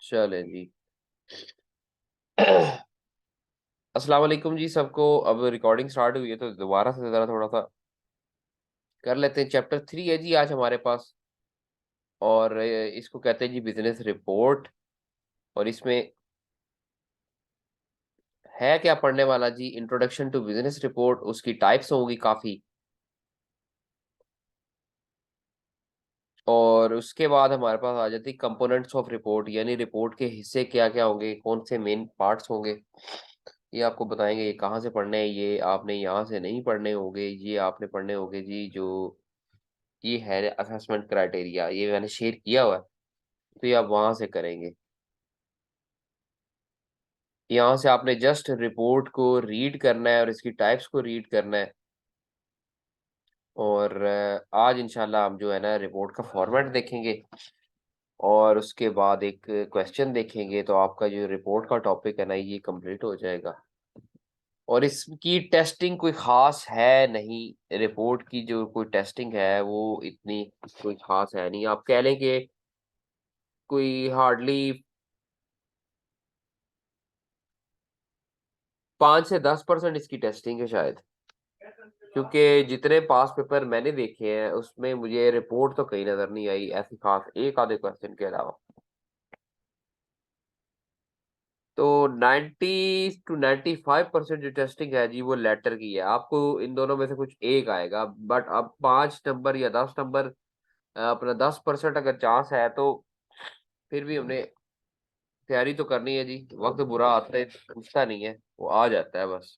चले जी। अस्सलाम वालेकुम जी सबको। अब रिकॉर्डिंग स्टार्ट हुई है तो दोबारा से जरा थोड़ा सा कर लेते हैं। चैप्टर 3 है जी आज हमारे पास। और इसको कहते हैं जी बिजनेस रिपोर्ट। और इसमें है क्या पढ़ने वाला जी? इंट्रोडक्शन टू बिजनेस रिपोर्ट, उसकी टाइप्स होंगी काफी। और उसके बाद हमारे पास आ जाती कंपोनेंट्स ऑफ रिपोर्ट, यानी रिपोर्ट के हिस्से क्या क्या होंगे, कौन से मेन पार्ट्स होंगे, ये आपको बताएंगे। ये कहाँ से पढ़ने हैं, ये आपने यहाँ से नहीं पढ़ने होंगे, ये आपने पढ़ने होंगे जी। जो ये है असेसमेंट क्राइटेरिया, ये मैंने शेयर किया हुआ है, तो ये आप वहां से करेंगे। यहाँ से आपने जस्ट रिपोर्ट को रीड करना है और इसकी टाइप्स को रीड करना है। और आज इंशाल्लाह हम जो है ना रिपोर्ट का फॉर्मेट देखेंगे और उसके बाद एक क्वेश्चन देखेंगे, तो आपका जो रिपोर्ट का टॉपिक है ना ये कंप्लीट हो जाएगा। और इसकी टेस्टिंग कोई खास है नहीं, रिपोर्ट की जो कोई टेस्टिंग है वो इतनी कोई खास है नहीं। आप कह लें कि कोई हार्डली 5 से 10% इसकी टेस्टिंग है शायद। क्योंकि जितने पास पेपर मैंने देखे हैं उसमें मुझे रिपोर्ट तो कहीं नजर नहीं आई ऐसी खास, एक आधे क्वेश्चन के अलावा। तो 90 to 95% जो टेस्टिंग है जी वो लेटर की है। आपको इन दोनों में से कुछ एक आएगा, बट अब 5 नंबर या 10 नंबर, अपना 10% अगर चांस है तो फिर भी हमने तैयारी तो करनी है जी। वक्त बुरा आता है, पूछता नहीं है, वो आ जाता है बस।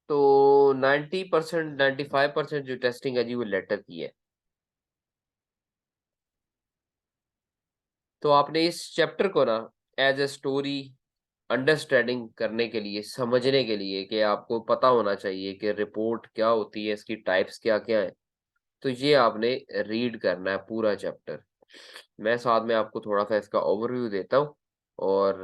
तो 90% 95% जो टेस्टिंग है जी वो लेटर की है। तो आपने इस चैप्टर को ना एज ए स्टोरी अंडरस्टैंडिंग करने के लिए, समझने के लिए, कि आपको पता होना चाहिए कि रिपोर्ट क्या होती है, इसकी टाइप्स क्या क्या है, तो ये आपने रीड करना है पूरा चैप्टर। मैं साथ में आपको थोड़ा सा इसका ओवरव्यू देता हूँ और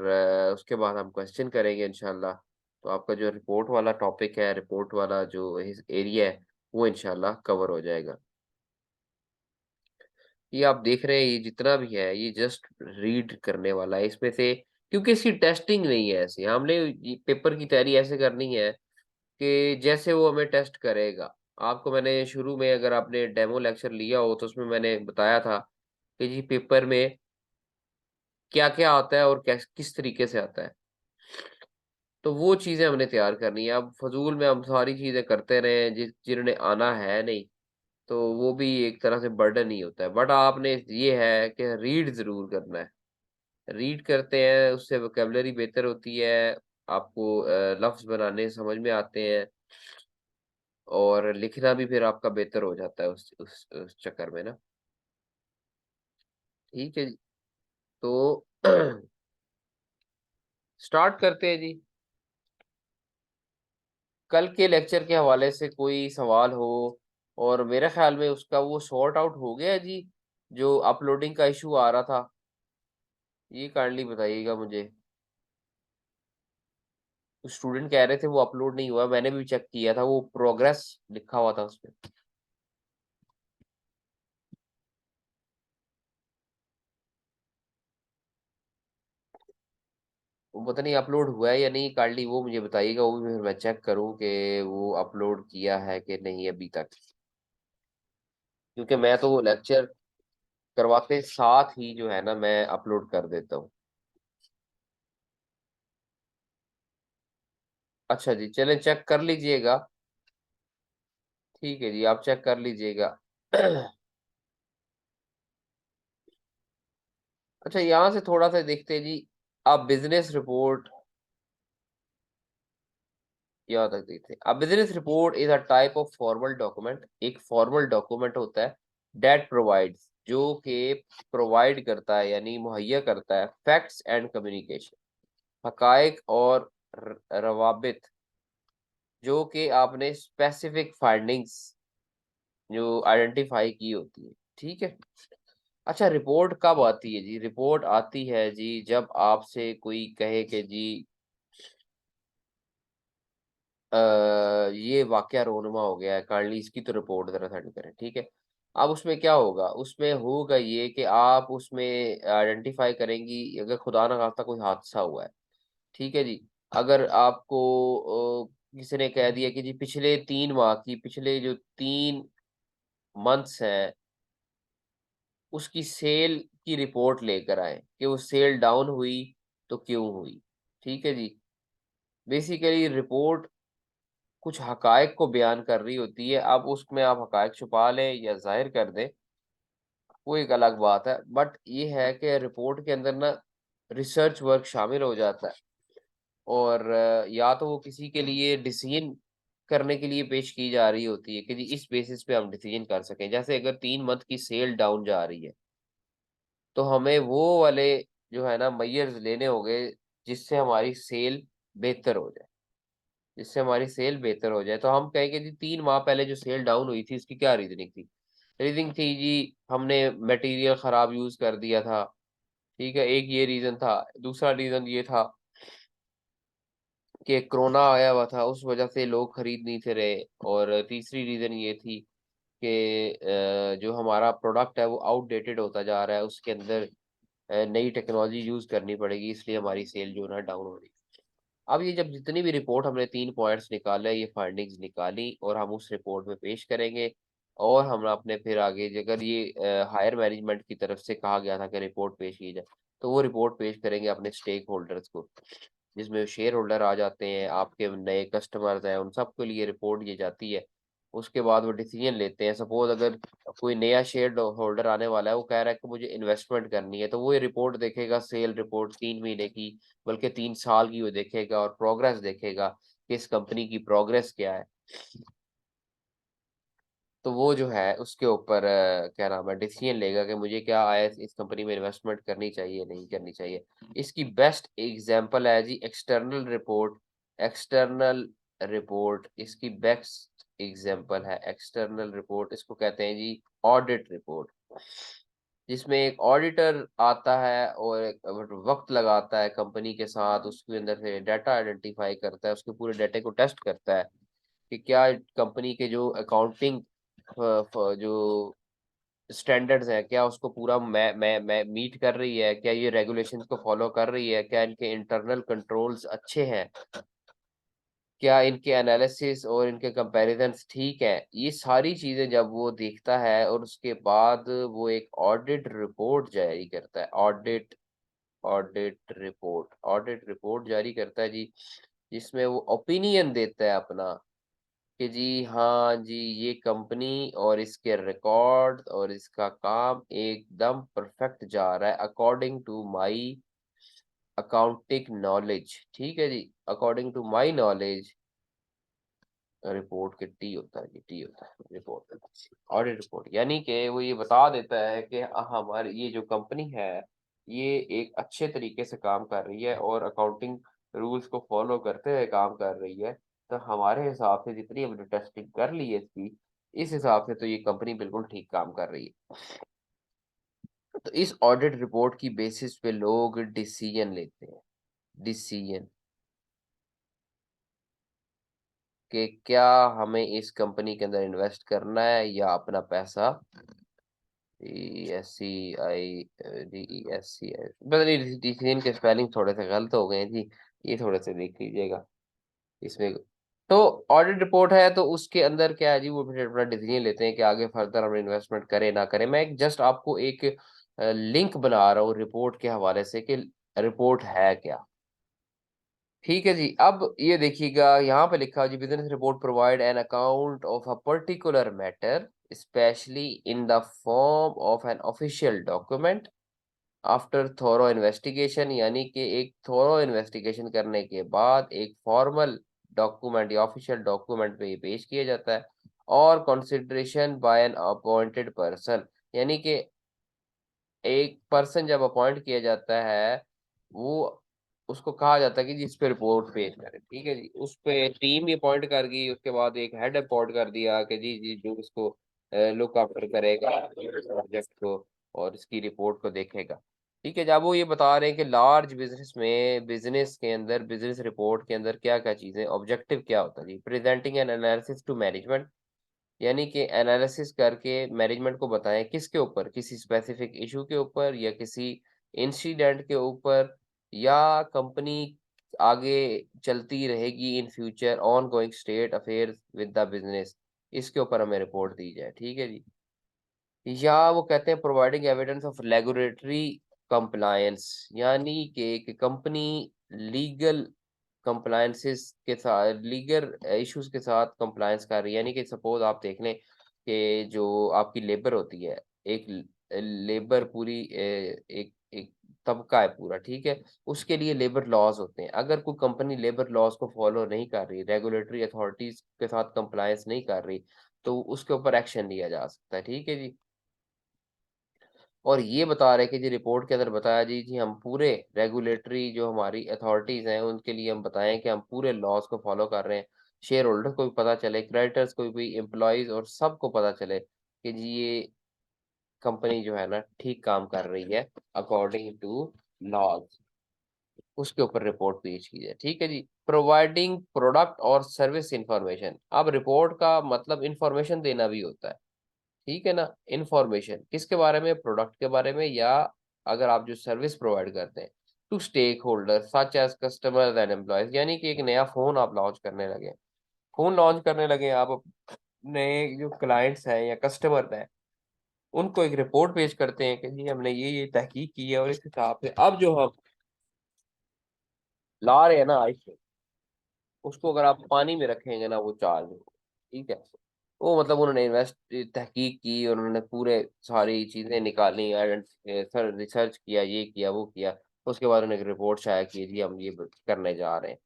उसके बाद हम क्वेश्चन करेंगे इंशाल्लाह। तो आपका जो रिपोर्ट वाला टॉपिक है, रिपोर्ट वाला जो एरिया है, वो इंशाल्लाह कवर हो जाएगा। ये आप देख रहे हैं, ये जितना भी है ये जस्ट रीड करने वाला है इसमें से। क्योंकि इसकी टेस्टिंग नहीं है ऐसी, हमने ये पेपर की तैयारी ऐसे करनी है कि जैसे वो हमें टेस्ट करेगा। आपको मैंने शुरू में, अगर आपने डेमो लेक्चर लिया हो तो उसमें मैंने बताया था कि जी पेपर में क्या क्या आता है और कैस किस तरीके से आता है। तो वो चीजें हमने तैयार करनी है। अब फजूल में हम सारी चीजें करते रहे जिन्होंने आना है नहीं, तो वो भी एक तरह से बर्डन ही होता है। बट आपने ये है कि रीड ज़रूर करना है। रीड करते हैं उससे वोकैबुलरी बेहतर होती है, आपको लफ्ज़ बनाने समझ में आते हैं और लिखना भी फिर आपका बेहतर हो जाता है उस चक्कर में ना। ठीक है जी। तो स्टार्ट करते हैं जी। कल के लेक्चर के हवाले से कोई सवाल हो, और मेरे ख़्याल में उसका वो सॉर्ट आउट हो गया है जी, जो अपलोडिंग का इश्यू आ रहा था। ये काइंडली बताइएगा मुझे। कुछ स्टूडेंट कह रहे थे वो अपलोड नहीं हुआ, मैंने भी चेक किया था, वो प्रोग्रेस लिखा हुआ था उसपे। वो पता नहीं अपलोड हुआ है या नहीं, काइंडली वो मुझे बताइएगा, वो भी फिर मैं चेक करूँ कि वो अपलोड किया है कि नहीं अभी तक। क्योंकि मैं तो वो लेक्चर करवाते साथ ही जो है ना मैं अपलोड कर देता हूँ। अच्छा जी, चलें चेक कर लीजिएगा। ठीक है जी, आप चेक कर लीजिएगा। अच्छा, यहाँ से थोड़ा सा देखते हैं जी। आप बिजनेस रिपोर्ट याद रख देते हैं। अब business report is a type of formal document, एक फॉर्मल डॉक्यूमेंट होता है दैट प्रोवाइड्स, जो कि प्रोवाइड करता है यानी मुहैया करता है फैक्ट्स एंड कम्युनिकेशन, हकाइक और रवाबित, जो कि आपने स्पेसिफिक फाइंडिंग्स जो आइडेंटिफाई की होती है। ठीक है। अच्छा, रिपोर्ट कब आती है जी? रिपोर्ट आती है जी जब आपसे कोई कहे कि जी ये वाकया रोनमा हो गया है, काइंडली इसकी तो रिपोर्ट ज़रा सेंड करें, ठीक है। अब उसमें क्या होगा, उसमें होगा ये कि आप उसमें आइडेंटिफाई करेंगी अगर खुदा ना खास्ता कोई हादसा हुआ है, ठीक है जी। अगर आपको किसी ने कह दिया कि जी पिछले 3 माह की, पिछले जो 3 मंथ्स हैं, उसकी सेल की रिपोर्ट लेकर आएँ कि वो सेल डाउन हुई तो क्यों हुई, ठीक है जी। बेसिकली रिपोर्ट कुछ हकायक को बयान कर रही होती है, अब उसमें आप हकायक छुपा लें या ज़ाहिर कर दें, वो एक अलग बात है। बट ये है कि रिपोर्ट के अंदर ना रिसर्च वर्क शामिल हो जाता है और या तो वो किसी के लिए डिसीजन करने के लिए पेश की जा रही होती है कि जी इस बेसिस पे हम डिसीजन कर सकें। जैसे अगर 3 मंथ की सेल डाउन जा रही है, तो हमें वो वाले जो है ना मेजर्स लेने होंगे जिससे हमारी सेल बेहतर हो जाए। जिससे हमारी सेल बेहतर हो जाए। तो हम कहेंगे जी 3 माह पहले जो सेल डाउन हुई थी इसकी क्या रीज़निंग थी? रीज़निंग थी जी हमने मटेरियल खराब यूज़ कर दिया था, ठीक है? एक ये रीज़न था। दूसरा रीज़न ये था कि कोरोना आया हुआ था उस वज़ह से लोग खरीद नहीं थे रहे और तीसरी रीज़न ये थी कि जो हमारा प्रोडक्ट है वो आउटडेटेड होता जा रहा है, उसके अंदर नई टेक्नोलॉजी यूज़ करनी पड़ेगी इसलिए हमारी सेल जो है ना डाउन हो रही है। अब ये जब जितनी भी रिपोर्ट हमने 3 पॉइंट्स निकाले, ये फाइंडिंग्स निकाली और हम उस रिपोर्ट में पेश करेंगे और हम अपने फिर आगे अगर ये हायर मैनेजमेंट की तरफ से कहा गया था कि रिपोर्ट पेश की जाए, तो वो रिपोर्ट पेश करेंगे अपने स्टेक होल्डर्स को, जिसमें शेयर होल्डर आ जाते हैं, आपके नए कस्टमर्स हैं, उन सबके लिए रिपोर्ट ये जाती है। उसके बाद वो डिसीजन लेते हैं, सपोज़ अगर कोई नया शेयर होल्डर आने वाला है, वो कह रहा है कि मुझे इन्वेस्टमेंट करनी है, तो वो ये रिपोर्ट देखेगा, सेल रिपोर्ट 3 महीने की बल्कि 3 साल की वो देखेगा और प्रोग्रेस देखेगा कि इस कंपनी की प्रोग्रेस क्या है। तो वो जो है उसके ऊपर क्या नाम है डिसीजन लेगा कि मुझे क्या है इस कंपनी में इन्वेस्टमेंट करनी चाहिए, नहीं करनी चाहिए। इसकी बेस्ट एग्ज़ाम्पल है जी एक्सटर्नल रिपोर्ट। एक्सटर्नल रिपोर्ट इसकी बेस्ट एग्ज़ाम्पल है। एक्सटर्नल रिपोर्ट इसको कहते हैं जी ऑडिट रिपोर्ट। जिसमें एक ऑडिटर आता है और एक वक़्त लगाता है कंपनी के साथ, उसके अंदर से डाटा आइडेंटिफ़ाई करता है, उसके पूरे डाटे को टेस्ट करता है कि क्या कंपनी के जो अकाउंटिंग जो स्टैंडर्ड्स हैं, क्या उसको पूरा मैं मीट कर रही है? क्या ये रेगुलेशंस को फ़ॉलो कर रही है? क्या इनके इंटरनल कंट्रोल्स अच्छे हैं? क्या इनके एनालिसिस और इनके कंपैरिज़न्स ठीक हैं? ये सारी चीज़ें जब वो देखता है और उसके बाद वो एक ऑडिट रिपोर्ट जारी करता है। ऑडिट रिपोर्ट जारी करता है जी, जिसमें वो ओपिनियन देता है अपना कि जी हाँ जी, ये कंपनी और इसके रिकॉर्ड और इसका काम एकदम परफेक्ट जा रहा है according to my accounting knowledge, ठीक है जी? According to my knowledge report के टी होता है जी, टी होता है रिपोर्ट, ऑडिट रिपोर्ट यानी कि वो ये बता देता है कि हमारी ये जो कंपनी है, ये एक अच्छे तरीके से काम कर रही है और अकाउंटिंग रूल्स को फॉलो करते हुए काम कर रही है। तो हमारे हिसाब से जितनी हमने टेस्टिंग कर ली है इसकी, इस हिसाब से तो ये कंपनी बिल्कुल ठीक काम कर रही है। तो इस ऑडिट रिपोर्ट की बेसिस पे लोग डिसीजन लेते हैं, डिसीजन कि क्या हमें इस कंपनी के अंदर इन्वेस्ट करना है या अपना पैसा DESCI DESCI पता नहीं डिसीजन के स्पेलिंग थोड़े से गलत हो गए हैं जी, ये थोड़े से देख लीजिएगा इसमें। तो ऑडिट रिपोर्ट है तो उसके अंदर क्या है जी वो फिर अपना डिसीजन लेते हैं कि आगे फर्दर हम इन्वेस्टमेंट करें ना करें। मैं एक जस्ट आपको एक लिंक बना रहा हूँ रिपोर्ट के हवाले से कि रिपोर्ट है क्या? ठीक है जी, अब ये देखिएगा यहाँ पे लिखा है जी business report provide an account of a particular matter specially in the form of an official document after thorough investigation यानी कि एक थॉरो इन्वेस्टिगेशन करने के बाद एक फॉर्मल डॉक्यूमेंट या ऑफिशियल डॉक्यूमेंट पे ये पेश किया जाता है और consideration by an appointed person यानी कि एक पर्सन जब अपॉइंट किया जाता है, वो उसको कहा जाता है कि जी इस पे रिपोर्ट पेश करें, ठीक है जी। उस पे टीम ही अपॉइंट कर गई, उसके बाद एक हेड अपॉइंट कर दिया कि जी जो इसको लुक आफ्टर करेगा प्रोजेक्ट को और इसकी रिपोर्ट को देखेगा। ठीक है, जब वो ये बता रहे हैं कि लार्ज बिज़नेस में बिज़नेस के अंदर बिज़नेस रिपोर्ट के अंदर क्या-क्या चीज़ें ऑब्जेक्टिव क्या होता है जी? Presenting an analysis to management यानी कि एनालिसिस करके मैनेजमेंट को बताएँ किसके ऊपर? किसी स्पेसिफिक इश्यू के ऊपर या किसी इंसिडेंट के ऊपर या कंपनी आगे चलती रहेगी in future ongoing state affairs with the business इसके ऊपर हमें रिपोर्ट दी जाए, ठीक है जी। या वो कहते हैं providing evidence of regulatory compliance यानी कि कंपनी लीगल कंप्लायंसेस के साथ लीगल इश्यूज के साथ कंप्लायंस कर रही है यानी कि सपोज आप देख लें कि जो आपकी लेबर होती है एक लेबर पूरी एक एक तबका है पूरा ठीक है उसके लिए लेबर लॉज होते हैं अगर कोई कंपनी लेबर लॉज को फॉलो नहीं कर रही रेगुलेटरी अथॉरिटीज के साथ कंप्लायंस नहीं कर रही तो उसके ऊपर एक्शन लिया जा सकता है ठीक है जी और ये बता रहे हैं कि जी रिपोर्ट के अंदर बताया जी जी हम पूरे रेगुलेटरी जो हमारी अथॉरिटीज़ हैं उनके लिए हम बताएँ कि हम पूरे लॉज़ को फ़ॉलो कर रहे हैं। शेयर होल्डर को भी पता चले, क्रेडिटर्स को भी, एम्प्लॉइज़ और सबको पता चले कि जी ये कंपनी जो है ना ठीक काम कर रही है अकॉर्डिंग टू लॉज़। उसके ऊपर रिपोर्ट पेश की जाए, ठीक है जी। प्रोवाइडिंग प्रोडक्ट और सर्विस इन्फॉर्मेशन। अब रिपोर्ट का मतलब इन्फॉर्मेशन देना भी होता है। ठीक है ना? इन्फॉर्मेशन किसके बारे में? प्रोडक्ट के बारे में या अगर आप जो सर्विस प्रोवाइड करते हैं, to stakeholder such as customers and employees यानी कि एक नया फ़ोन आप लॉन्च करने लगे हैं। फ़ोन लॉन्च करने लगे हैं आप अपने जो क्लाइंट्स हैं या कस्टमर्स हैं, उनको एक रिपोर्ट पेश करते हैं कि जी हमने ये तहकीक की है और इस हिसाब से अब जो हम ला रहे हैं ना आइफ़ोन उसको अगर आप पानी में रखेंगे ना वो चार्ज होगा, ठीक है? वो मतलब उन्होंने तहकीक की और उन्होंने पूरे सारी चीज़ें निकाली सर रिसर्च किया, ये किया, वो किया। उसके बाद उन्होंने एक रिपोर्ट शाया की जी हम ये ब करने जा रहे हैं।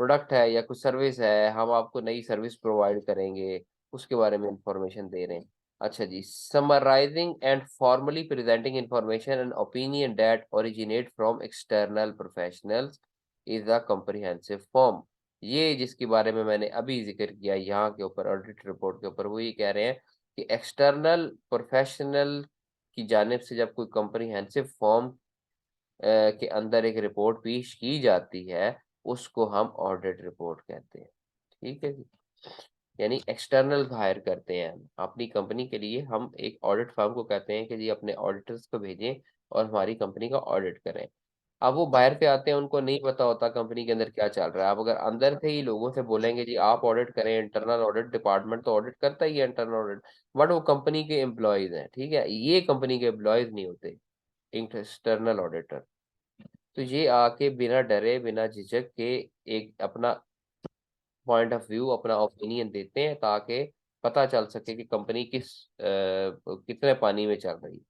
प्रोडक्ट है या कुछ सर्विस है, हम आपको नई सर्विस प्रोवाइड करेंगे, उसके बारे में इन्फॉर्मेशन दे रहे हैं। अच्छा जी, summarising and formally presenting information and opinion that originate from external professionals is a comprehensive form. ये जिसके बारे में मैंने अभी ज़िक्र किया यहाँ के ऊपर ऑडिट रिपोर्ट के ऊपर वो ये कह रहे हैं कि एक्सटर्नल प्रोफेशनल की जानिब से जब कोई कम्प्रिहेंसिव फॉर्म के अंदर एक रिपोर्ट पेश की जाती है, उसको हम ऑडिट रिपोर्ट कहते हैं। ठीक है जी? यानी एक्सटर्नल हायर करते हैं हम। अपनी कंपनी के लिए हम एक ऑडिट फर्म को कहते हैं कि जी अपने ऑडिटर्स को भेजें और हमारी कंपनी का ऑडिट करें। अब वो बाहर से आते हैं, उनको नहीं पता होता कंपनी के अंदर क्या चल रहा है। आप अगर अंदर से ही लोगों से बोलेंगे जी आप ऑडिट करें, इंटरनल ऑडिट डिपार्टमेंट तो ऑडिट करता ही है इंटरनल ऑडिट, बट वो कंपनी के एम्प्लॉइज़ हैं, ठीक है? ये कंपनी के एम्प्लॉइज़ नहीं होते, एक्सटर्नल ऑडिटर। तो ये आके बिना डरे, बिना झिझक के एक अपना पॉइंट ऑफ व्यू, अपना ओपिनियन देते हैं ताकि पता चल सके कि कंपनी कितने पानी में चल रही है।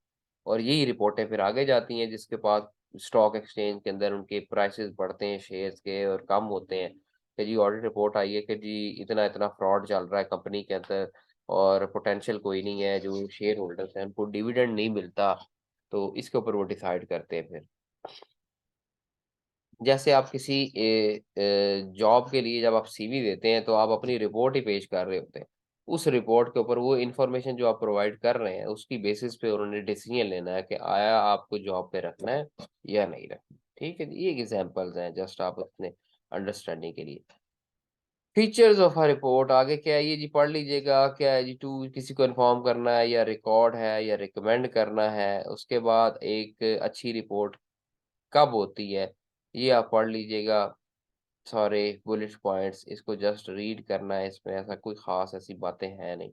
और यही रिपोर्टें फिर आगे जाती हैं जिसके पास स्टॉक एक्सचेंज के अंदर उनके प्राइसेस बढ़ते हैं शेयर्स के और कम होते हैं कि जी ऑडिट रिपोर्ट आई है कि जी इतना-इतना फ्रॉड चल रहा है कंपनी के अंदर और पोटेंशियल कोई नहीं है, जो शेयर होल्डर्स हैं उनको डिविडेंड नहीं मिलता, तो इसके ऊपर वो डिसाइड करते हैं फिर। जैसे आप किसी जॉब के लिए जब आप सीवी देते हैं तो आप अपनी रिपोर्ट ही पेश कर रहे होते हैं। उस रिपोर्ट के ऊपर वो इन्फॉर्मेशन जो आप प्रोवाइड कर रहे हैं उसकी बेसिस पे उन्होंने डिसीजन लेना है कि आया आपको जॉब पे रखना है या नहीं रखना। ठीक है जी, ये एग्ज़ाम्पल्स हैं जस्ट आप अपने अंडरस्टैंडिंग के लिए। फीचर्स ऑफ अ रिपोर्ट आगे क्या है ये जी पढ़ लीजिएगा, क्या है जी टू किसी को इन्फॉर्म करना है या रिकॉर्ड है या रिकमेंड करना है। उसके बाद एक अच्छी रिपोर्ट कब होती है, ये आप पढ़ लीजिएगा। सारे बुलेट पॉइंट्स इसको जस्ट रीड करना है, इसमें ऐसा कोई ख़ास ऐसी बातें हैं नहीं।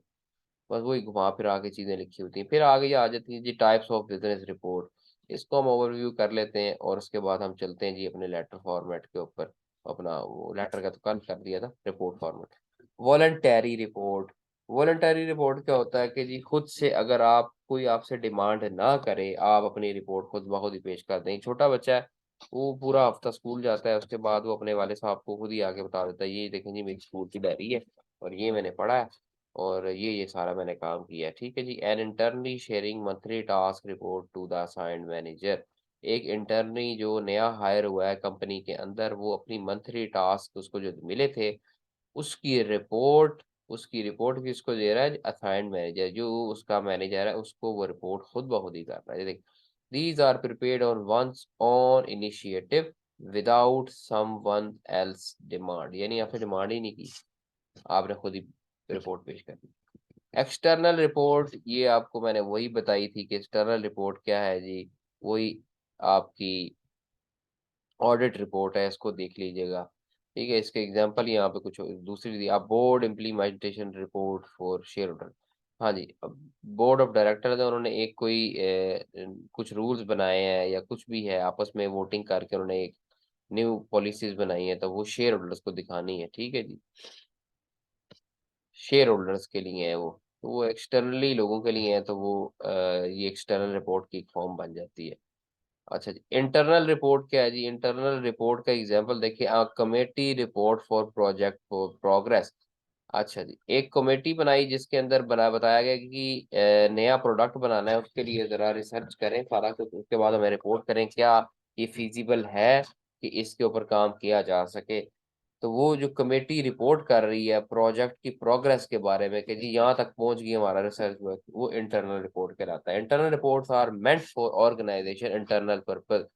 बस वही घुमा-फिरा के चीज़ें लिखी होती हैं। फिर आगे ये आ जाती है जी टाइप्स ऑफ बिज़नेस रिपोर्ट। इसको हम ओवरव्यू कर लेते हैं और उसके बाद हम चलते हैं जी अपने लेटर फॉर्मेट के ऊपर। अपना वो लेटर का तो कल कर दिया था, report format. Voluntary report, voluntary report क्या होता है कि जी खुद से अगर आप कोई आपसे डिमांड ना करे, आप अपनी रिपोर्ट खुद ब खुद ही पेश कर दें। छोटा बच्चा है, वो पूरा हफ्ता स्कूल जाता है, उसके बाद वो अपने वाले साहब को खुद ही आके बता देता है, ये देखें जी मेरी स्कूल की डायरी है और ये मैंने पढ़ा है और ये सारा मैंने काम किया है। ठीक है जी, an internally sharing monthly task report to the assigned manager. एक इंटर्नी जो नया हायर हुआ है कंपनी के अंदर, वो अपनी मंथली टास्क उसको जो मिले थे उसकी रिपोर्ट उसकी रिपोर्ट किसको दे रहा है? असाइन्ड मैनेजर, जो उसका मैनेजर है, उसको वो रिपोर्ट खुद ब खुद ही कर रहा है। देखिए, These are prepared on one's own initiative without someone else demand, यानी आपने डिमांड ही नहीं की, आपने खुद ही रिपोर्ट पेश कर दी। एक्सटर्नल रिपोर्ट, ये आपको मैंने वही बताई थी कि एक्सटर्नल रिपोर्ट क्या है जी, वही आपकी ऑडिट रिपोर्ट है, इसको देख लीजिएगा। ठीक है, इसके एग्जांपल यहाँ पे कुछ दूसरी दी, आप board implementation report for share holder. हाँ जी, अब बोर्ड ऑफ डायरेक्टर्स है, उन्होंने एक कोई कुछ रूल्स बनाए हैं या कुछ भी है, आपस में वोटिंग करके उन्होंने एक न्यू पॉलिसीज बनाई है, तो वो शेयर होल्डर्स को दिखानी है। ठीक है जी, शेयर होल्डर्स के लिए है वो, तो वो एक्सटर्नली लोगों के लिए है, तो वो ये एक्सटर्नल रिपोर्ट की एक फॉर्म बन जाती है। अच्छा जी, इंटरनल रिपोर्ट क्या है जी, इंटरनल रिपोर्ट का एग्जांपल देखिए, committee report for project for progress. अच्छा जी, एक कमेटी बनाई जिसके अंदर बताया गया कि नया प्रोडक्ट बनाना है, उसके लिए जरा रिसर्च करें सारा कुछ, उसके बाद हमें रिपोर्ट करें क्या ये फिजिबल है कि इसके ऊपर काम किया जा सके। तो वो जो कमेटी रिपोर्ट कर रही है प्रोजेक्ट की प्रोग्रेस के बारे में कि जी यहाँ तक पहुंच गई हमारा रिसर्च वर्क, वो इंटरनल रिपोर्ट कहलाता है। Internal reports are meant for organization internal purpose,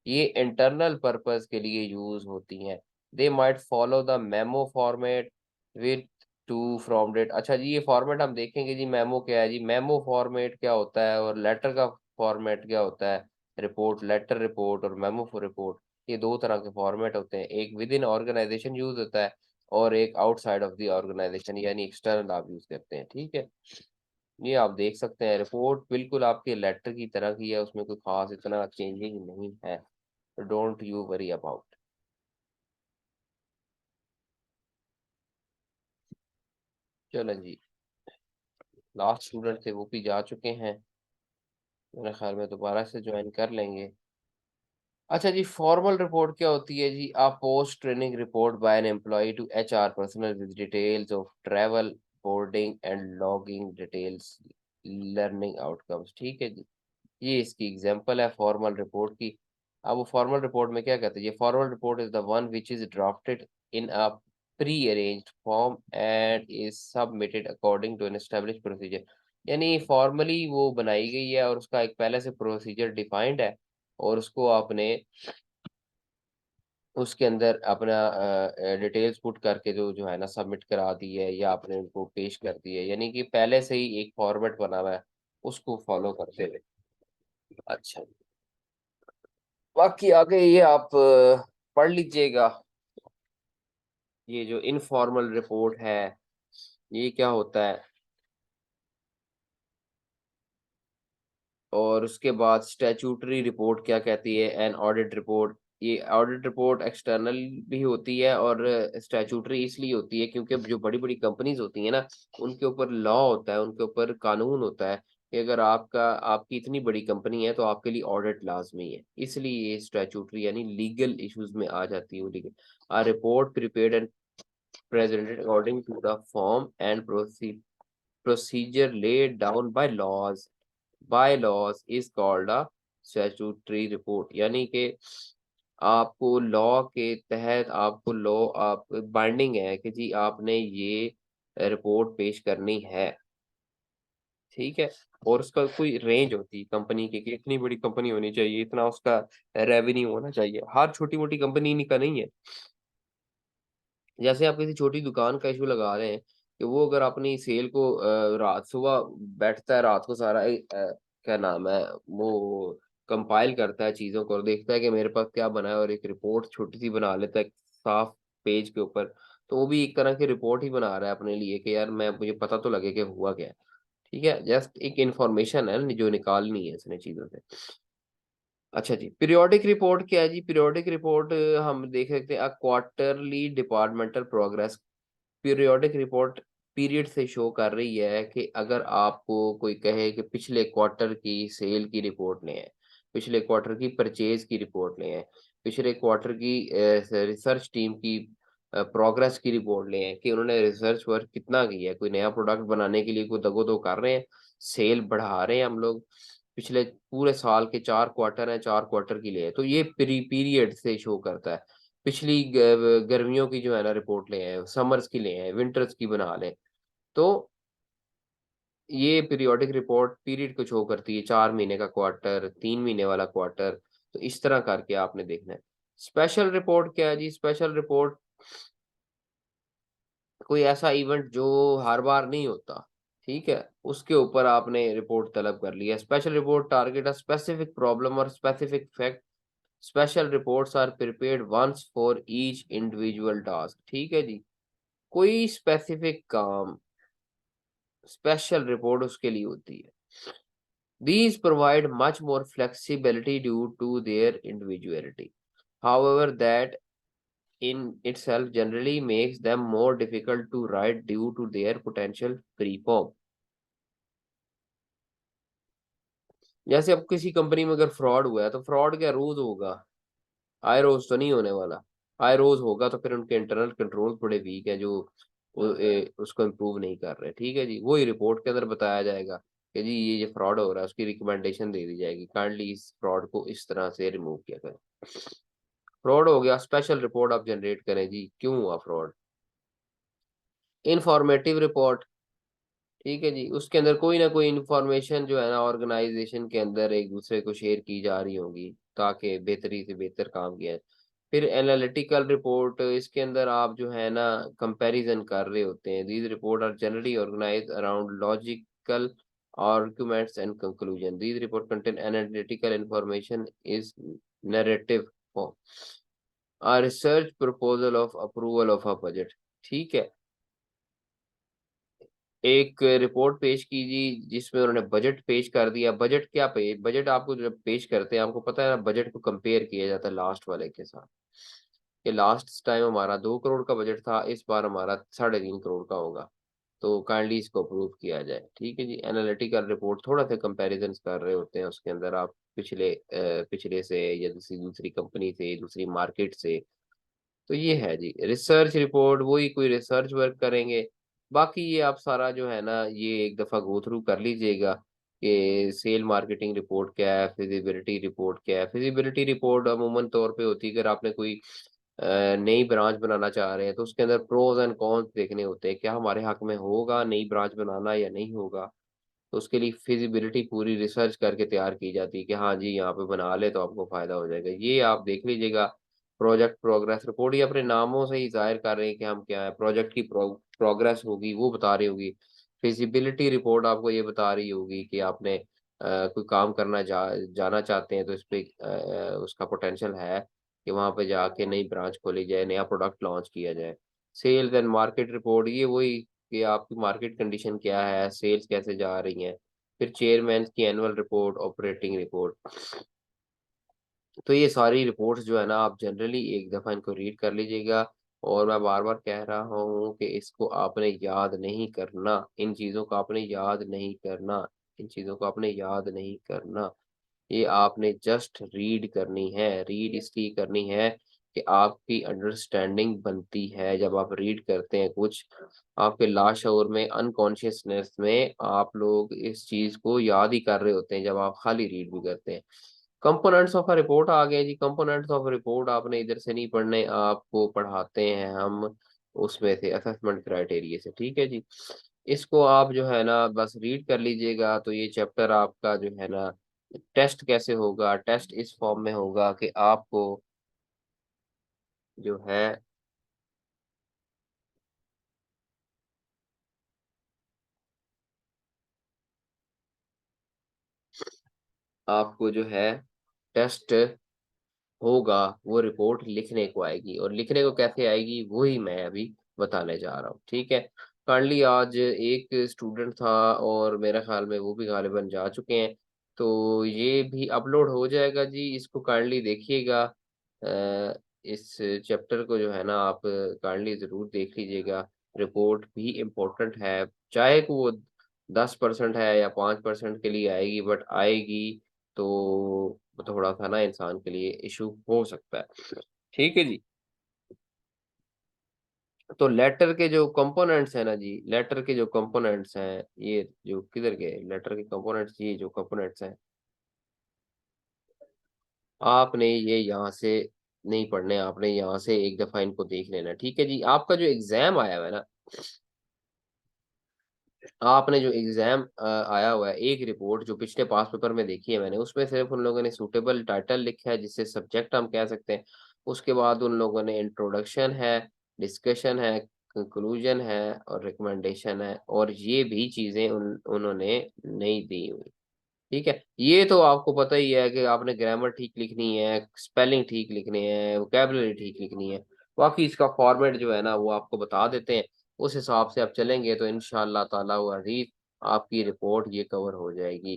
ये इंटरनल पर्पस के लिए यूज होती हैं। They might follow the memo format with to from date. अच्छा जी, ये फॉर्मेट हम देखेंगे जी, मेमो क्या है जी, मेमो फॉर्मेट क्या होता है और लेटर का फॉर्मेट क्या होता है, रिपोर्ट, लेटर रिपोर्ट और मेमो फॉर रिपोर्ट, ये दो तरह के फॉर्मेट होते हैं, एक विद इन ऑर्गेनाइजेशन यूज होता है और एक आउटसाइड ऑफ द ऑर्गेनाइजेशन यानी एक्सटर्नल आप यूज करते हैं। ठीक है, ये आप देख सकते हैं, रिपोर्ट बिल्कुल आपके लेटर की तरह की है, उसमें कोई खास इतना चेंजिंग नहीं है, डोंट यू वरी अबाउट। चलो जी, लास्ट स्टूडेंट थे वो भी जा चुके हैं, मेरे ख्याल में दोबारा से ज्वाइन कर लेंगे। अच्छा जी, फॉर्मल रिपोर्ट क्या होती है जी, आप post training report by an employee to HR personnel with details of travel, boarding and lodging details, learning outcomes. ठीक है जी, ये इसकी एग्जांपल है फॉर्मल रिपोर्ट की। अब वो फॉर्मल रिपोर्ट में क्या कहते हैं, ये formal report is the one which is drafted in a prearranged form and is submitted according to an establish procedure, यानी फॉर्मली वो बनाई गई है और उसका एक पहले से प्रोसीजर डिफाइंड है, और उसको आपने उसके अंदर अपना डिटेल्स पुट करके जो जो है ना सबमिट करा दी है या आपने उनको पेश कर दी है, यानी कि पहले से ही एक फॉर्मेट बना हुआ है, उसको फॉलो करते हुए। अच्छा, बाकी आगे ये आप पढ़ लीजिएगा, ये जो इनफॉर्मल रिपोर्ट है ये क्या होता है, और उसके बाद स्टैट्यूटरी रिपोर्ट क्या कहती है, एंड ऑडिट रिपोर्ट। ये ऑडिट रिपोर्ट एक्सटर्नल भी होती है और स्टैट्यूटरी इसलिए होती है क्योंकि जो बड़ी बड़ी कंपनीज होती है ना, उनके ऊपर लॉ होता है, उनके ऊपर कानून होता है कि अगर आपकी इतनी बड़ी कंपनी है तो आपके लिए ऑडिट लाजमी है, इसलिए ये स्टैट्यूटरी यानी लीगल इश्यूज में आ जाती है। Legal a report prepared and presented according to the form and procedure laid down by laws is called a statutory report, यानी कि आपको लॉ के तहत आपको लॉ आप बाइंडिंग है कि जी आपने ये रिपोर्ट पेश करनी है। ठीक है, और उसका कोई रेंज होती है कंपनी की कि इतनी बड़ी कंपनी होनी चाहिए, इतना उसका रेवेन्यू होना चाहिए, हर छोटी मोटी कंपनी का नहीं है। जैसे आप किसी छोटी दुकान का इशू लगा रहे हैं कि वो अगर अपनी सेल को रात सुबह बैठता है रात को सारा क्या नाम है वो कंपाइल करता है चीजों को और देखता है कि मेरे पास क्या बना है और एक रिपोर्ट छोटी सी बना लेता है एक साफ पेज के ऊपर, तो वो भी एक तरह की रिपोर्ट ही बना रहा है अपने लिए कि यार मैं मुझे पता तो लगे कि हुआ क्या है। ठीक है, जस्ट एक इंफॉर्मेशन है जो निकालनी है इसने चीजों से। अच्छा जी, पीरियोडिक रिपोर्ट क्या है जी, पीरियोडिक रिपोर्ट हम देख सकते हैं quarterly departmental progress. Periodic report period से शो कर रही है कि अगर आपको कोई कहे कि पिछले क्वार्टर की सेल की रिपोर्ट ले आए, पिछले क्वार्टर की परचेज की रिपोर्ट ले आए, पिछले क्वार्टर की रिसर्च टीम की प्रोग्रेस की रिपोर्ट ले आए कि उन्होंने रिसर्च वर्क कितना किया है, कोई नया प्रोडक्ट बनाने के लिए कोई दगो दो कर रहे हैं, सेल बढ़ा रहे हैं हम लोग, पिछले पूरे साल के 4 क्वार्टर हैं, 4 क्वार्टर की लिए, तो ये पीरियड से शो करता है। पिछली गर्मियों की जो है ना रिपोर्ट ले आए, समर्स की ले आए, विंटर्स की बना लें, तो ये पीरियोडिक रिपोर्ट पीरियड को शो करती है, 4 महीने का क्वार्टर, 3 महीने वाला क्वार्टर। तो इस तरह करके आपने देखना है। स्पेशल रिपोर्ट क्या है जी? स्पेशल रिपोर्ट कोई ऐसा इवेंट जो हर बार नहीं होता, ठीक है? उसके ऊपर आपने रिपोर्ट तलब कर लिया। Special report target a specific problem और specific fact. Special reports are prepared once for each individual task, ठीक है जी? कोई स्पेसिफिक काम, स्पेशल रिपोर्ट उसके लिए होती है। These provide much more flexibility due to their individuality. However, that in itself generally makes them more difficult to write due to their potential free-form. जैसे अब किसी कंपनी में अगर फ्रॉड हुआ है तो फ्रॉड क्या रोज होगा? आए रोज तो नहीं होने वाला। आए रोज होगा तो फिर उनके इंटरनल कंट्रोल थोड़े वीक है जो उसको इम्प्रूव नहीं कर रहे, ठीक है जी? वही रिपोर्ट के अंदर बताया जाएगा कि जी ये फ्रॉड हो रहा है, उसकी रिकमेंडेशन दे दी जाएगी, काइंडली इस फ्रॉड को इस तरह से रिमूव किया करें। फ्रॉड हो गया, स्पेशल रिपोर्ट आप जनरेट करें जी, क्यों हुआ फ्रॉड? इंफॉर्मेटिव रिपोर्ट, ठीक है जी, उसके अंदर कोई ना कोई इंफॉर्मेशन जो है ना ऑर्गेनाइजेशन के अंदर एक दूसरे को शेयर की जा रही होगी ताकि बेहतरी से बेहतर काम किया जाए। फिर एनालिटिकल रिपोर्ट, इसके अंदर आप जो है ना कंपैरिजन कर रहे होते हैं। These report are generally organized around logical arguments and conclusion. These report contain analytical information is narrative form. A research proposal of approval of a budget, ठीक है? एक रिपोर्ट पेश की जी जिसमें उन्होंने बजट पेश कर दिया। बजट क्या पे बजट आपको जब पेश करते हैं आपको पता है ना, बजट को कंपेयर किया जाता है लास्ट वाले के साथ। कि लास्ट टाइम हमारा 2 करोड़ का बजट था, इस बार हमारा 3.5 करोड़ का होगा। तो काइंडली इसको अप्रूव किया जाए, ठीक है जी? एनालिटिकल रिपोर्ट थोड़ा सा कंपैरिजन कर रहे होते हैं उसके अंदर आप पिछले से या दूसरी दूसरी कंपनी से, दूसरी मार्केट से। तो ये है जी रिसर्च रिपोर्ट, वही कोई रिसर्च वर्क करेंगे। बाकी ये आप सारा जो है ना ये एक दफ़ा गो थ्रू कर लीजिएगा कि सेल मार्केटिंग रिपोर्ट क्या है, फिजिबिलिटी रिपोर्ट क्या है। फिजिबिलिटी रिपोर्ट अमूमन तौर पे होती है अगर आपने कोई नई ब्रांच बनाना चाह रहे हैं तो उसके अंदर प्रोज एंड कॉन्स देखने होते हैं, क्या हमारे हक में होगा नई ब्रांच बनाना या नहीं होगा। तो उसके लिए फिजिबिलिटी पूरी रिसर्च करके तैयार की जाती है कि हाँ जी यहाँ पे बना ले तो आपको फायदा हो जाएगा। ये आप देख लीजिएगा। प्रोजेक्ट प्रोग्रेस रिपोर्ट ये अपने नामों से ही जाहिर कर रहे हैं कि हम क्या है, प्रोजेक्ट की प्रोग्रेस होगी वो बता रही होगी। फिजिबिलिटी रिपोर्ट आपको ये बता रही होगी कि आपने कोई काम करना जाना चाहते हैं तो इस पे उसका पोटेंशियल है कि वहाँ पे जाके नई ब्रांच खोली जाए, नया प्रोडक्ट लॉन्च किया जाए। सेल्स एंड मार्केट रिपोर्ट ये वही कि आपकी मार्केट कंडीशन क्या है, सेल्स कैसे जा रही हैं। फिर चेयरमैन की एनुअल रिपोर्ट, ऑपरेटिंग रिपोर्ट। तो ये सारी रिपोर्ट्स जो है ना आप जनरली एक दफ़ा इनको रीड कर लीजिएगा। और मैं बार-बार कह रहा हूँ कि इसको आपने याद नहीं करना, इन चीज़ों को आपने याद नहीं करना, इन चीज़ों को आपने याद नहीं करना। ये आपने जस्ट रीड करनी है। रीड इसलिए करनी है कि आपकी अंडरस्टैंडिंग बनती है। जब आप रीड करते हैं कुछ, आपके लाशऊर में, अनकॉन्शियसनेस में आप लोग इस चीज़ को याद ही कर रहे होते हैं जब आप खाली रीड भी करते हैं। कंपोनेंट्स ऑफ अ रिपोर्ट आ गए जी। कंपोनेंट्स ऑफ रिपोर्ट आपने इधर से नहीं पढ़ने, आपको पढ़ाते हैं हम उसमें से असेसमेंट क्राइटेरिया से, ठीक है जी? इसको आप जो है ना बस रीड कर लीजिएगा तो ये चैप्टर आपका जो है ना टेस्ट कैसे होगा, टेस्ट इस फॉर्म में होगा कि आपको जो है आपको जो है टेस्ट होगा वो रिपोर्ट लिखने को आएगी। और लिखने को कैसे आएगी वही मैं अभी बताने जा रहा हूँ, ठीक है? काइंडली आज एक स्टूडेंट था और मेरे ख्याल में वो भी गालिबन जा चुके हैं। तो ये भी अपलोड हो जाएगा जी, इसको काइंडली देखिएगा। इस चैप्टर को जो है ना आप काइंडली ज़रूर देख लीजिएगा। रिपोर्ट भी इम्पोर्टेंट है, चाहे को वो 10% है या 5% के लिए आएगी, बट आएगी। तो थोड़ा-सा ना इंसान के लिए इश्यू हो सकता है। ठीक है जी? तो लेटर के जो कंपोनेंट्स हैं ना जी, लेटर के जो कंपोनेंट्स हैं, ये जो किधर गए? लेटर के कंपोनेंट्स, ये जो कंपोनेंट्स हैं, आपने ये यहाँ से नहीं पढ़ने, आपने यहाँ से एक दफ़ा इनको देख लेना, ठीक है जी? आपका जो एग्ज़ाम आया हुआ है ना, आपने जो एग्जाम आया हुआ है, एक रिपोर्ट जो पिछले पास पेपर में देखी है मैंने, उसमें सिर्फ उन लोगों ने सूटेबल टाइटल लिखा है जिससे सब्जेक्ट हम कह सकते हैं। उसके बाद उन लोगों ने इंट्रोडक्शन है, डिस्कशन है, कंक्लूजन है और रिकमेंडेशन है, और ये भी चीजें उन्होंने नहीं दी हुई। ठीक है, ये तो आपको पता ही है कि आपने ग्रामर ठीक लिखनी है, स्पेलिंग ठीक लिखने हैं, वोकैबुलरी ठीक लिखनी है। बाकी इसका फॉर्मेट जो है ना वो आपको बता देते हैं, उस हिसाब से आप चलेंगे तो इंशाअल्लाह ताला व अज़ीज़ आपकी रिपोर्ट ये कवर हो जाएगी।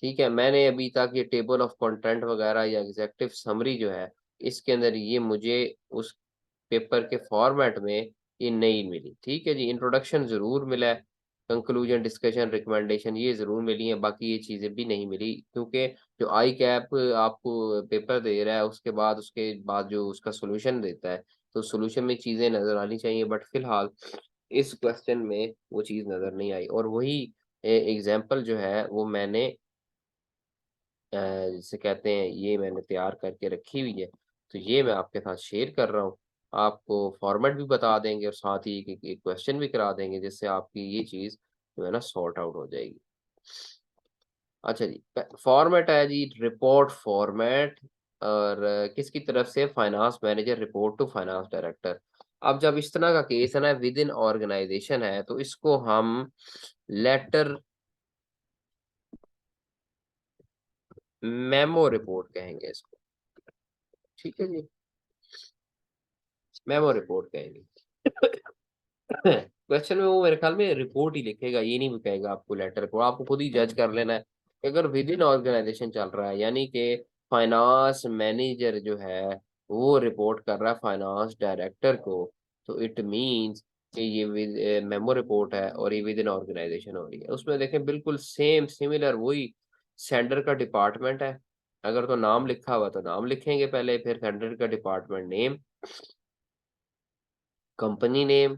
ठीक है, मैंने अभी तक ये टेबल ऑफ कंटेंट वगैरह या एग्ज़ेक्टिव समरी जो है, इसके अंदर ये मुझे उस पेपर के फॉर्मेट में ये नहीं मिली। ठीक है जी, इंट्रोडक्शन ज़रूर मिला है, कंक्लूजन, डिस्कशन, रिकमेंडेशन ये ज़रूर मिली हैं, बाकी ये चीज़ें भी नहीं मिली, क्योंकि जो आई कैप आपको पेपर दे रहा है, उसके बाद जो उसका सॉल्यूशन देता है, तो सॉल्यूशन में चीज़ें नज़र आनी चाहिए, बट फ़िलहाल इस क्वेश्चन में वो चीज़ नज़र नहीं आई, और वही एग्ज़ाम्पल जो है वो मैंने जिसे कहते हैं ये मैंने तैयार करके रखी हुई है, तो ये मैं आपके साथ शेयर कर रहा हूँ। आपको फॉर्मेट भी बता देंगे और साथ ही एक क्वेश्चन भी करा देंगे, जिससे आपकी ये चीज़ जो है ना सॉर्ट आउट हो जाएगी। अच्छा जी, फॉर्मेट है जी रिपोर्ट फॉर्मेट, और किसकी तरफ से? Finance manager report to finance director. अब जब इस तरह का केस है ना, विद इन ऑर्गेनाइजेशन है, तो इसको हम लेटर मेमो रिपोर्ट कहेंगे इसको। ठीक है जी, मेमो रिपोर्ट कहेंगे। क्वेश्चन में वो मेरे ख्याल में रिपोर्ट ही लिखेगा, ये नहीं कहेगा आपको लेटर को, आपको खुद ही जज कर लेना है। अगर विद इन ऑर्गेनाइजेशन चल रहा है, यानी कि फाइनेंस मैनेजर जो है वो रिपोर्ट कर रहा है फाइनेंस डायरेक्टर को, तो इट मींस कि ये विद मेमो रिपोर्ट है और ये विद इन ऑर्गेनाइजेशन हो रही है। उसमें देखें बिल्कुल सेम सिमिलर वही सेंडर का डिपार्टमेंट है, अगर तो नाम लिखा हुआ तो नाम लिखेंगे पहले, फिर सेंडर का department name, company name,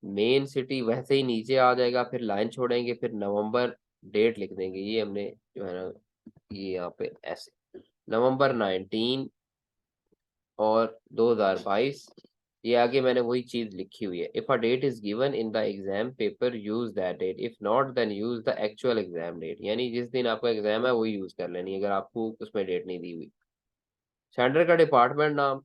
main city वैसे ही नीचे आ जाएगा, फिर लाइन छोड़ेंगे, फिर नवंबर डेट लिख देंगे, ये हमने जो है ना ये यहाँ पे ऐसे नवंबर 19 और 2022, ये आगे मैंने वही चीज लिखी हुई है। If a date is given in the exam paper use that date, if not then use the actual exam date, यानी जिस दिन आपका एग्जाम है वही यूज कर लेनी है, अगर आपको उसमें डेट नहीं दी हुई। सेंटर का डिपार्टमेंट नाम,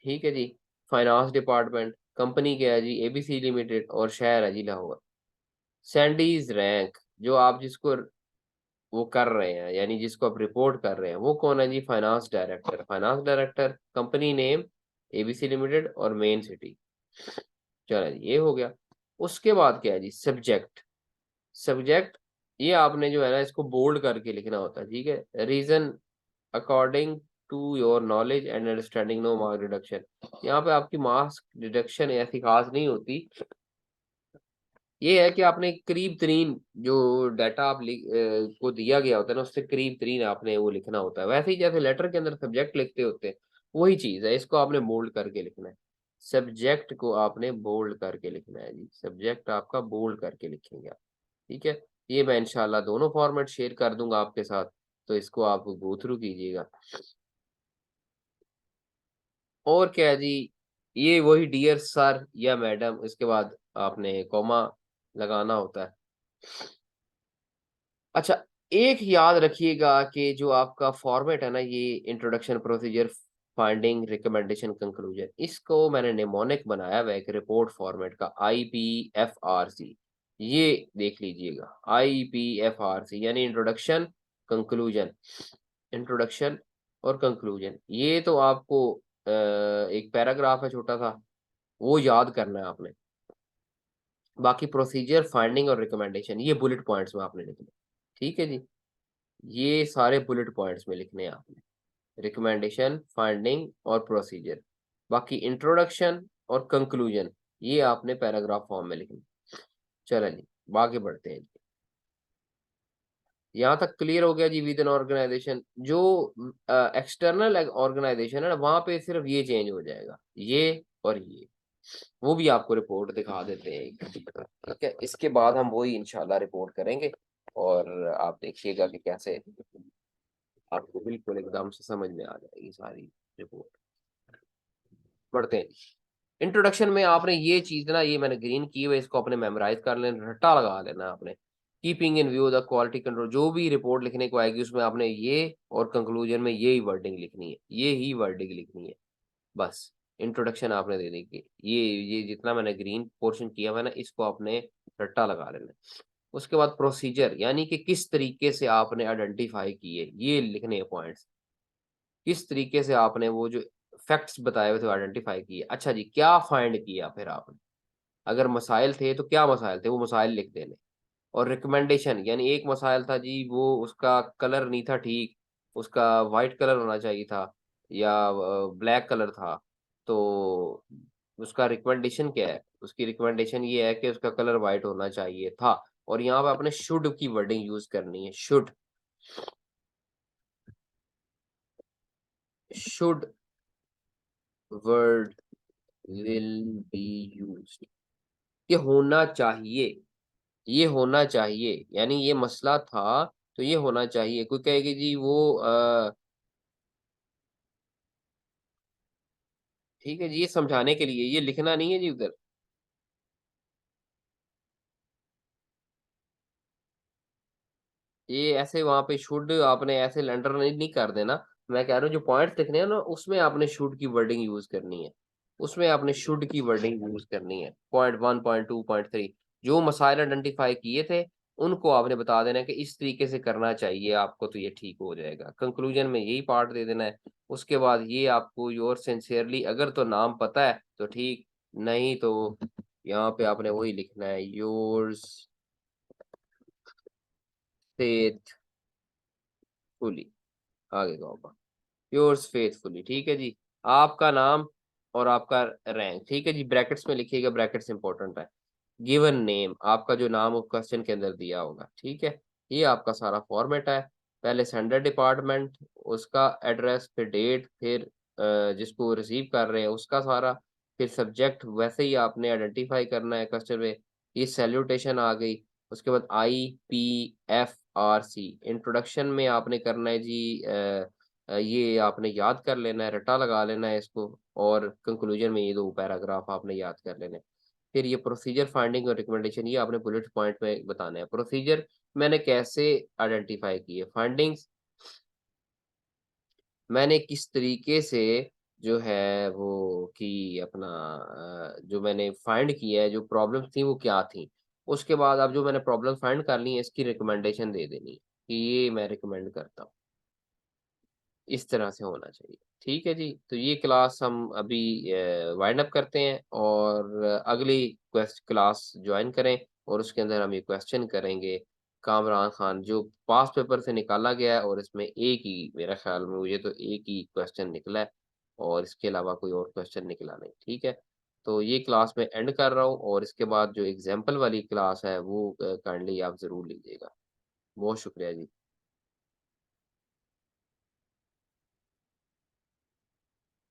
ठीक है जी, फाइनेंस डिपार्टमेंट, कंपनी क्या है जी एबीसी लिमिटेड, और शहर है जी लाहौर। सैंडीज रैंक, जो आप जिसको वो कर रहे हैं, यानी जिसको आप रिपोर्ट कर रहे हैं, वो कौन है जी? Finance director. Finance director, company name ABC limited और मेन सिटी। चलो जी, ये हो गया। उसके बाद क्या है जी? सब्जेक्ट। सब्जेक्ट, ये आपने जो है ना इसको बोल्ड करके लिखना होता है, ठीक है। Reason according to your knowledge and understanding, no mark deduction. यहाँ पे आपकी मार्क्स डिडक्शन ऐसी खास नहीं होती, ये है कि आपने करीब तरीन जो डाटा को दिया गया होता है ना, उससे करीब तरीन आपने वो लिखना होता है, वैसे ही जैसे लेटर के अंदर सब्जेक्ट लिखते होते हैं, वही चीज है, इसको आपने बोल्ड करके लिखना है। सब्जेक्ट को आपने बोल्ड करके लिखना है जी, सब्जेक्ट आपका बोल्ड करके लिखेंगे आप। ठीक है, ये मैं इंशाल्लाह दोनों फॉर्मेट शेयर कर दूंगा आपके साथ, तो इसको आप गो थ्रू कीजिएगा। और क्या है जी? ये वही डियर सर या मैडम, इसके बाद आपने कॉमा लगाना होता है। अच्छा, एक याद रखिएगा कि जो आपका फॉर्मेट है ना, ये introduction, procedure, finding, recommendation, conclusion, इसको मैंने नेमोनिक बनाया हुआ है एक रिपोर्ट फॉर्मेट का, IPFRC। ये देख लीजिएगा, IPFRC यानी इंट्रोडक्शन, कंक्लूजन, इंट्रोडक्शन और कंक्लूजन। ये तो आपको एक पैराग्राफ है छोटा सा, वो याद करना है आपने। बाकी प्रोसीजर, फाइंडिंग और रिकमेंडेशन ये बुलेट पॉइंट्स में आपने लिखना है। ठीक है जी, ये सारे बुलेट पॉइंट्स में लिखने हैं आपने, रिकमेंडेशन, फाइंडिंग और प्रोसीजर। बाकी इंट्रोडक्शन और कंक्लूजन ये आपने पैराग्राफ फॉर्म में लिखना। चलो जी, आगे बढ़ते हैं। यहाँ तक क्लियर हो गया जी। विद इन ऑर्गेनाइजेशन, जो एक्सटर्नल ऑर्गेनाइजेशन है ना, वहां पे सिर्फ ये चेंज हो जाएगा, ये और ये, वो भी आपको रिपोर्ट दिखा देते हैं। ठीक है, इसके बाद हम वही इंशाल्लाह रिपोर्ट करेंगे, और आप देखिएगा कि कैसे आपको बिल्कुल एकदम से समझ में आ जाएगी सारी रिपोर्ट। पढ़ते हैं। इंट्रोडक्शन में आपने ये चीज़ ना, ये मैंने ग्रीन की हुई है, इसको आपने मेमोराइज़ कर लेना, रट्टा लगा लेना आपने। Keeping in view the quality control, जो भी रिपोर्ट लिखने को आएगी उसमें आपने ये और कंक्लूजन में ये ही वर्डिंग लिखनी है, ये ही वर्डिंग लिखनी है। बस इंट्रोडक्शन आपने देने की। ये जितना मैंने ग्रीन पोर्शन किया हुआ है ना, इसको आपने रट्टा लगा लेना है। उसके बाद प्रोसीजर, यानी कि किस तरीके से आपने आइडेंटिफ़ाई किए, ये लिखने हैं पॉइंट्स। किस तरीके से आपने वो जो फैक्ट्स बताए हुए थे आइडेंटिफ़ाई किए। अच्छा जी, क्या फाइंड किया फिर आपने? अगर मसाइल थे तो क्या मसाइल थे, वो मसाइल लिख देने। और रिकमेंडेशन, यानी एक मसाइल था जी, वो उसका कलर नहीं था ठीक, उसका व्हाइट कलर होना चाहिए था या ब्लैक कलर था। तो उसका रिकमेंडेशन क्या है? उसकी रिकमेंडेशन ये है कि उसका कलर व्हाइट होना चाहिए था, और यहाँ पे आपने शुड की वर्डिंग यूज़ करनी है, should. Should word will be used. ये होना चाहिए, ये होना चाहिए, यानी ये मसला था, तो ये होना चाहिए। कोई कहे कि जी वो ठीक है जी, ये समझाने के लिए, ये लिखना नहीं है जी उधर। ये ऐसे वहाँ पे शुड आपने ऐसे लेंडर नहीं कर देना। मैं कह रहा हूँ जो पॉइंट्स लिखने हैं ना, उसमें आपने शुड की वर्डिंग यूज़ करनी है। उसमें आपने शुड की वर्डिंग यूज़ करनी है। पॉइंट 1, पॉइंट 2, पॉइंट 3, जो मसाइल आइडेंटिफ़ाई किए थे, उनको आपने बता देना है कि इस तरीके से करना चाहिए आपको, तो ये ठीक हो जाएगा। कंक्लूजन में यही पार्ट दे देना है। उसके बाद ये आपको योर सिंसियरली, अगर तो नाम पता है तो ठीक, नहीं तो यहाँ पे आपने वही लिखना है, योर्स फेथफुली, आगे का होगा। योर्स फेथफुली, ठीक है जी। आपका नाम और आपका रैंक, ठीक है जी, ब्रैकेट्स में लिखिएगा, ब्रैकेट्स इंपॉर्टेंट है। गिवन नेम, आपका जो नाम वो क्वेश्चन के अंदर दिया होगा, ठीक है। ये आपका सारा फॉर्मेट है। पहले सेंडर डिपार्टमेंट, उसका एड्रेस, फिर डेट, फिर जिसको रिसीव कर रहे हैं उसका सारा, फिर सब्जेक्ट वैसे ही आपने आइडेंटिफाई करना है क्वेश्चन में। ये सैल्यूटेशन आ गई। उसके बाद IPFRC, इंट्रोडक्शन में आपने करना है जी, ये आपने याद कर लेना है, रट्टा लगा लेना है इसको, और कंक्लूजन में ये 2 पैराग्राफ आपने याद कर लेने हैं। फिर ये प्रोसीजर, फाइंडिंग और रिकमेंडेशन, ये आपने बुलेट पॉइंट में बताना है। प्रोसीजर मैंने कैसे आइडेंटिफाई किए, फाइंडिंग्स मैंने किस तरीके से जो है वो कि अपना जो मैंने फाइंड किया है, जो प्रॉब्लम्स थी वो क्या थी। उसके बाद अब जो मैंने प्रॉब्लम फाइंड कर ली है, इसकी रिकमेंडेशन दे देनी है कि ये मैं रिकमेंड करता हूँ। इस तरह से होना चाहिए। ठीक है जी, तो ये क्लास हम अभी वाइंड अप करते हैं, और अगली क्लास ज्वाइन करें, और उसके अंदर हम ये क्वेश्चन करेंगे। कामरान खान जो पास्ट पेपर से निकाला गया है, और इसमें एक ही, मेरा ख्याल में मुझे तो एक ही क्वेश्चन निकला है, और इसके अलावा कोई और क्वेश्चन निकला नहीं। ठीक है, तो ये क्लास मैं एंड कर रहा हूँ, और इसके बाद जो एग्जाम्पल वाली क्लास है वो काइंडली आप ज़रूर लीजिएगा। बहुत शुक्रिया जी।